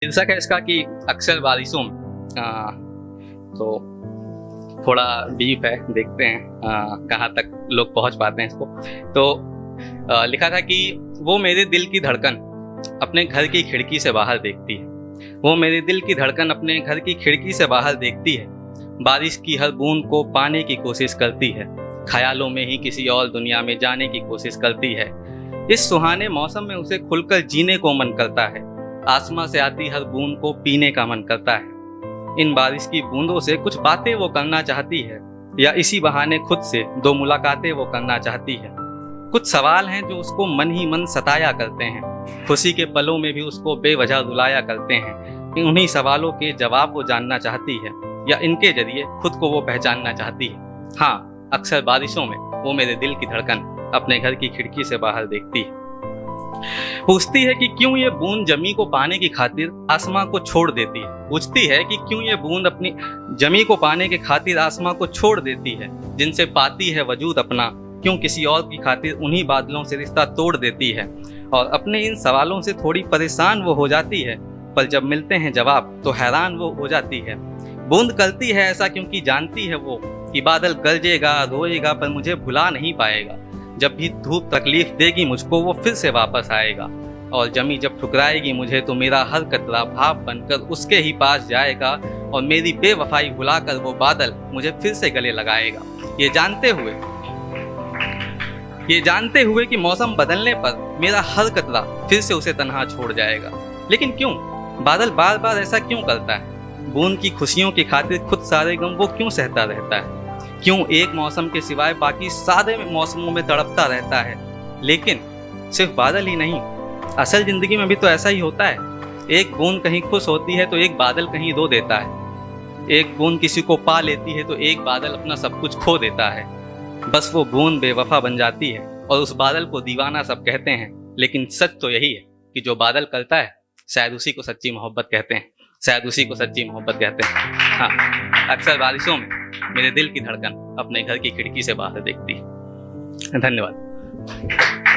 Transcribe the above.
शीर्षक है इसका कि अक्सर बारिशों में। तो थोड़ा डीप है, देखते हैं कहाँ तक लोग पहुँच पाते हैं इसको। तो लिखा था कि वो मेरे दिल की धड़कन अपने घर की खिड़की से बाहर देखती है। वो मेरे दिल की धड़कन अपने घर की खिड़की से बाहर देखती है। बारिश की हर बूंद को पाने की कोशिश करती है। ख्यालों में ही किसी और दुनिया में जाने की कोशिश करती है। इस सुहाने मौसम में उसे खुलकर जीने को मन करता है। आसमां से आती हर बूंद को पीने का मन करता है। इन बारिश की बूंदों से कुछ बातें वो करना चाहती है, या इसी बहाने खुद से दो मुलाकातें वो करना चाहती है। कुछ सवाल हैं जो उसको मन ही मन सताया करते हैं। खुशी के पलों में भी उसको बेवजह रुलाया करते हैं। उन्हीं सवालों के जवाब वो जानना चाहती है, या इनके जरिए खुद को वो पहचानना चाहती है। हाँ, अक्सर बारिशों में वो मेरे दिल की धड़कन अपने घर की खिड़की से बाहर देखती है। पूछती है कि क्यों ये बूंद जमी को पाने की खातिर आसमां को छोड़ देती है। पूछती है कि क्यों ये बूंद अपनी जमी को पाने के खातिर आसमां को छोड़ देती है, जिनसे पाती है वजूद अपना। क्यों किसी और की खातिर उन्हीं बादलों से रिश्ता तोड़ देती है। और अपने इन सवालों से थोड़ी परेशान वो हो जाती है, पर जब मिलते हैं जवाब तो हैरान वो हो जाती है। बूंद करती है ऐसा क्योंकि जानती है वो कि बादल गरजेगा, रोएगा, पर मुझे भुला नहीं पाएगा। जब भी धूप तकलीफ देगी मुझको, वो फिर से वापस आएगा। और जमी जब ठुकराएगी मुझे, तो मेरा हर कतरा भाप बनकर उसके ही पास जाएगा। और मेरी बेवफाई भुलाकर वो बादल मुझे फिर से गले लगाएगा। ये जानते हुए कि मौसम बदलने पर मेरा हर कतरा फिर से उसे तन्हा छोड़ जाएगा। लेकिन क्यों बादल बार बार ऐसा क्यों करता है? बूंद की खुशियों की खातिर खुद सारे गम वो क्यों सहता रहता है? क्यों एक मौसम के सिवाय बाकी सारे मौसमों में तड़पता रहता है? लेकिन सिर्फ बादल ही नहीं, असल जिंदगी में भी तो ऐसा ही होता है। एक बूंद कहीं खुश होती है तो एक बादल कहीं रो देता है। एक बूंद किसी को पा लेती है तो एक बादल अपना सब कुछ खो देता है। बस वो बूंद बेवफा बन जाती है और उस बादल को दीवाना सब कहते हैं। लेकिन सच तो यही है कि जो बादल करता है शायद उसी को सच्ची मोहब्बत कहते हैं। शायद उसी को सच्ची मोहब्बत कहते हैं। हाँ, अक्सर बारिशों में मेरे दिल की धड़कन अपने घर की खिड़की से बाहर देखती है। धन्यवाद।